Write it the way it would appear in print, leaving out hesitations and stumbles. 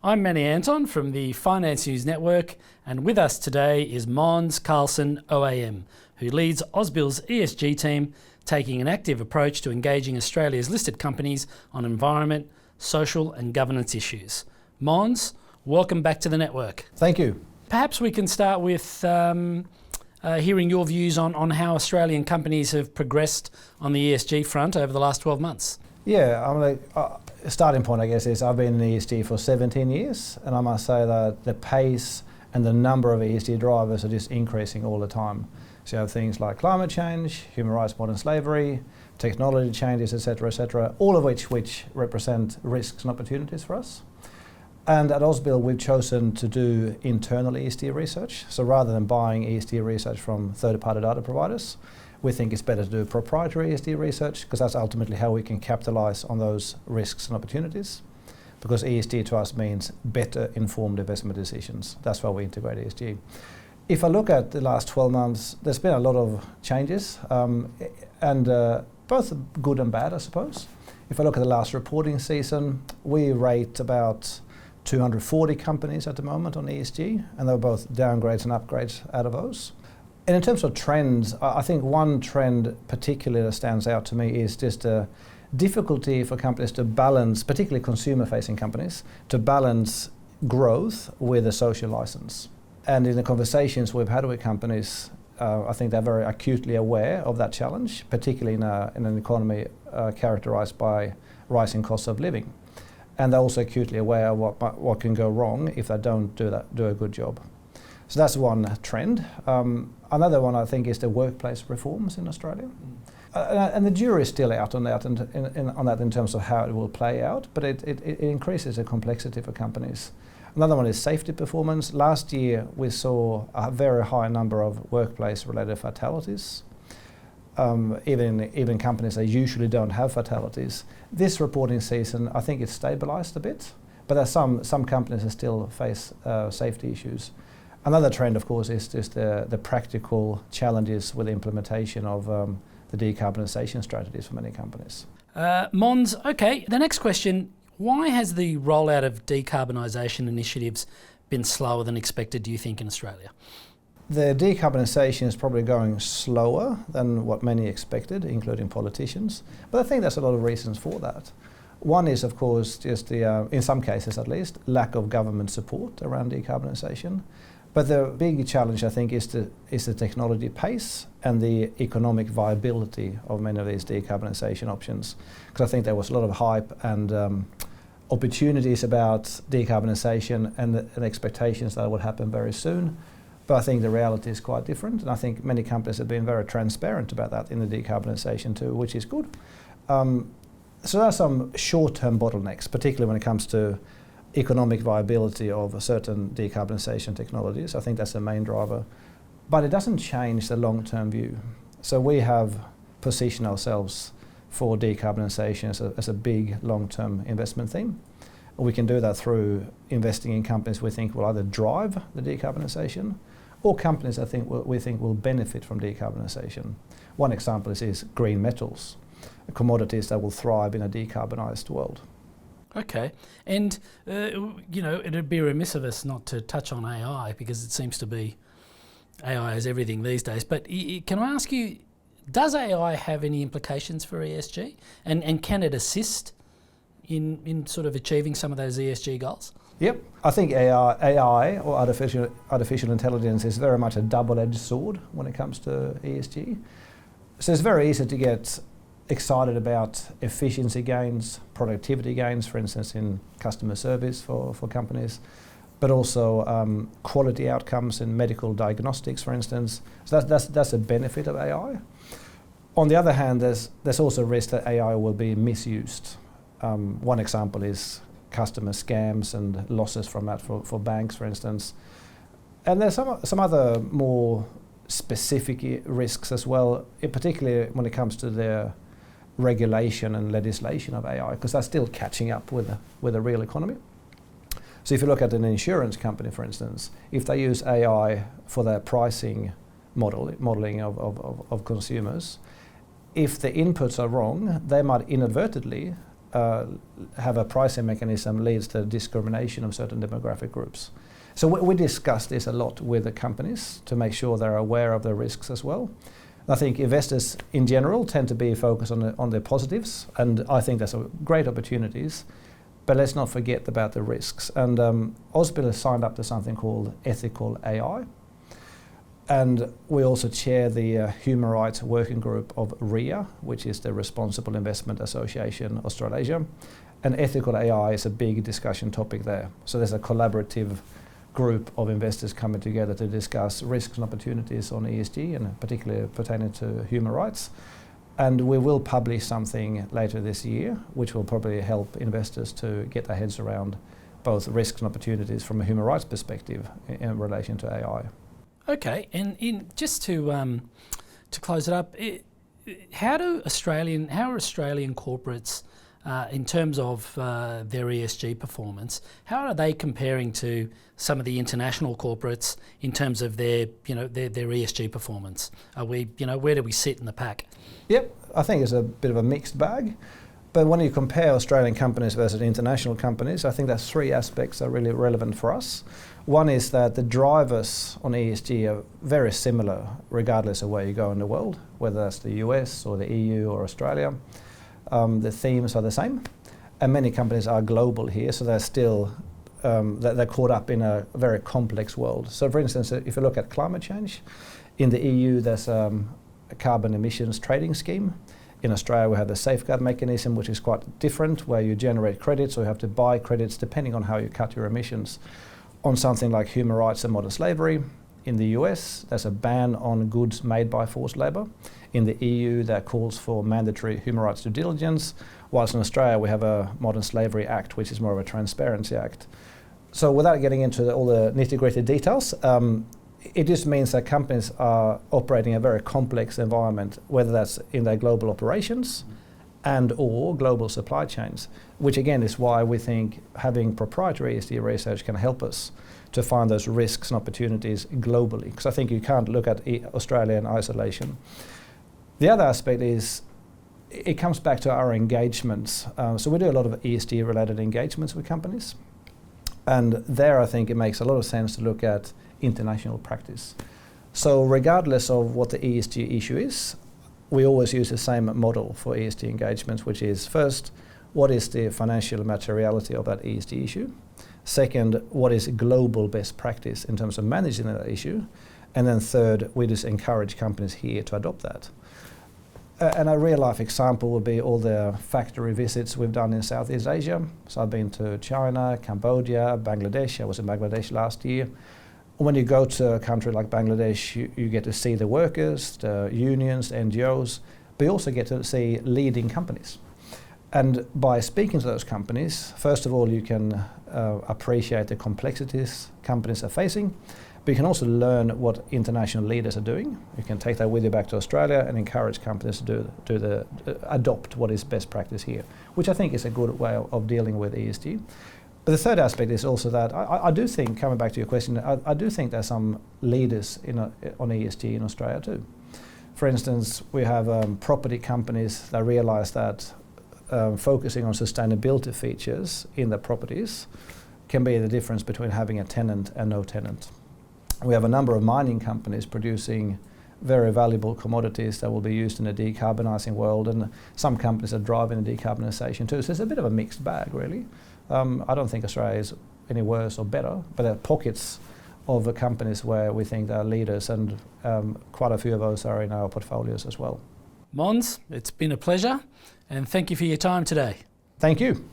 I'm Manny Anton from the Finance News Network, and with us today is Måns Carlsson OAM, who leads Ausbil's ESG team, taking an active approach to engaging Australia's listed companies on environment, social and governance issues. Måns, welcome back to the network. Thank you. Perhaps we can start with hearing your views on how Australian companies have progressed on the ESG front over the last 12 months. Yeah, starting point, I guess, is I've been in ESG for 17 years, and I must say that the pace and the number of ESG drivers are just increasing all the time. So you have things like climate change, human rights, modern slavery, technology changes, etc., all of which represent risks and opportunities for us. And at Ausbil, we've chosen to do internal ESG research. So rather than buying ESG research from third-party data providers, we think it's better to do proprietary ESG research, because that's ultimately how we can capitalize on those risks and opportunities. Because ESG to us means better informed investment decisions. That's why we integrate ESG. If I look at the last 12 months, there's been a lot of changes, and both good and bad, I suppose. If I look at the last reporting season, we rate about 240 companies at the moment on ESG, and there were both downgrades and upgrades out of those. And in terms of trends, I think one trend particularly that stands out to me is just a difficulty for companies to balance, particularly consumer-facing companies, to balance growth with a social license. And in the conversations we've had with companies, I think they're very acutely aware of that challenge, particularly in an economy characterized by rising costs of living. And they're also acutely aware of what can go wrong if they don't do a good job. So that's one trend. Another one, I think, is the workplace reforms in Australia. And the jury is still out on that, in terms of how it will play out, but it increases the complexity for companies. Another one is safety performance. Last year, we saw a very high number of workplace-related fatalities. Even companies that usually don't have fatalities. This reporting season, I think it's stabilized a bit, but there's some companies that still face safety issues. Another trend, of course, is just the practical challenges with the implementation of the decarbonisation strategies for many companies. Måns, okay, the next question, why has the rollout of decarbonisation initiatives been slower than expected, do you think, in Australia? The decarbonisation is probably going slower than what many expected, including politicians. But I think there's a lot of reasons for that. One is, of course, just the, in some cases at least, lack of government support around decarbonisation. But the big challenge, I think, is the technology pace and the economic viability of many of these decarbonisation options. Because I think there was a lot of hype and opportunities about decarbonisation and expectations that it would happen very soon. But I think the reality is quite different, and I think many companies have been very transparent about that in the decarbonisation too, which is good. So there are some short-term bottlenecks, particularly when it comes to economic viability of certain decarbonisation technologies. I think that's the main driver. But it doesn't change the long-term view. So we have positioned ourselves for decarbonisation as a big long-term investment theme. We can do that through investing in companies we think will either drive the decarbonisation or companies we think will benefit from decarbonisation. One example is green metals, commodities that will thrive in a decarbonised world. Okay, and it'd be remiss of us not to touch on AI, because it seems to be AI is everything these days. But can I ask you, does AI have any implications for ESG, and can it assist in sort of achieving some of those ESG goals? Yep, I think AI or artificial intelligence is very much a double-edged sword when it comes to ESG. So it's very easy to get excited about efficiency gains, productivity gains, for instance, in customer service for companies, but also quality outcomes in medical diagnostics, for instance. So that's a benefit of AI. On the other hand, there's also risk that AI will be misused. One example is customer scams and losses from that for banks, for instance. And there's some other more specific risks as well, particularly when it comes to the regulation and legislation of AI, because that's still catching up with the real economy. So if you look at an insurance company, for instance, if they use AI for their pricing modeling of consumers, if the inputs are wrong, they might inadvertently have a pricing mechanism leads to discrimination of certain demographic groups. So we discuss this a lot with the companies to make sure they're aware of the risks as well. I think investors in general tend to be focused on the positives, and I think there's great opportunities, but let's not forget about the risks. And Ausbil has signed up to something called Ethical AI, and we also chair the Human Rights Working Group of RIA, which is the Responsible Investment Association Australasia, and Ethical AI is a big discussion topic there. So there's a collaborative group of investors coming together to discuss risks and opportunities on ESG, and particularly pertaining to human rights. And we will publish something later this year, which will probably help investors to get their heads around both risks and opportunities from a human rights perspective in relation to AI. Okay, and just to close it up, how are Australian corporates, in terms of their ESG performance, how are they comparing to some of the international corporates in terms of their ESG performance? Are we, where do we sit in the pack? Yep, I think it's a bit of a mixed bag. But when you compare Australian companies versus international companies, I think there's three aspects that are really relevant for us. One is that the drivers on ESG are very similar regardless of where you go in the world, whether that's the US or the EU or Australia. The themes are the same, and many companies are global here, so they're still they're caught up in a very complex world. So for instance, if you look at climate change, in the EU there's a carbon emissions trading scheme. In Australia we have the safeguard mechanism, which is quite different, where you generate credits, or you have to buy credits depending on how you cut your emissions. On something like human rights and modern slavery, in the US there's a ban on goods made by forced labour. In the EU there are calls for mandatory human rights due diligence, whilst in Australia we have a Modern Slavery Act, which is more of a transparency act. So without getting into all the nitty-gritty details, it just means that companies are operating in a very complex environment, whether that's in their global operations and or global supply chains, which again is why we think having proprietary ESG research can help us to find those risks and opportunities globally, because I think you can't look at Australia in isolation. The other aspect is it comes back to our engagements. So we do a lot of ESG related engagements with companies, and there I think it makes a lot of sense to look at international practice. So regardless of what the ESG issue is, we always use the same model for ESG engagements, which is first, what is the financial materiality of that ESG issue? Second, what is global best practice in terms of managing that issue? And then third, we just encourage companies here to adopt that. And a real life example would be all the factory visits we've done in Southeast Asia. So I've been to China, Cambodia, Bangladesh. I was in Bangladesh last year. When you go to a country like Bangladesh, you get to see the workers, the unions, the NGOs, but you also get to see leading companies. And by speaking to those companies, first of all, you can appreciate the complexities companies are facing, but you can also learn what international leaders are doing. You can take that with you back to Australia and encourage companies to adopt what is best practice here, which I think is a good way of dealing with ESG. But the third aspect is also that I do think, coming back to your question, I do think there's some leaders on ESG in Australia too. For instance, we have property companies that realise that focusing on sustainability features in their properties can be the difference between having a tenant and no tenant. We have a number of mining companies producing very valuable commodities that will be used in a decarbonising world, and some companies are driving the decarbonisation too. So it's a bit of a mixed bag, really. I don't think Australia is any worse or better, but there are pockets of companies where we think they're leaders, and quite a few of those are in our portfolios as well. Måns, it's been a pleasure, and thank you for your time today. Thank you.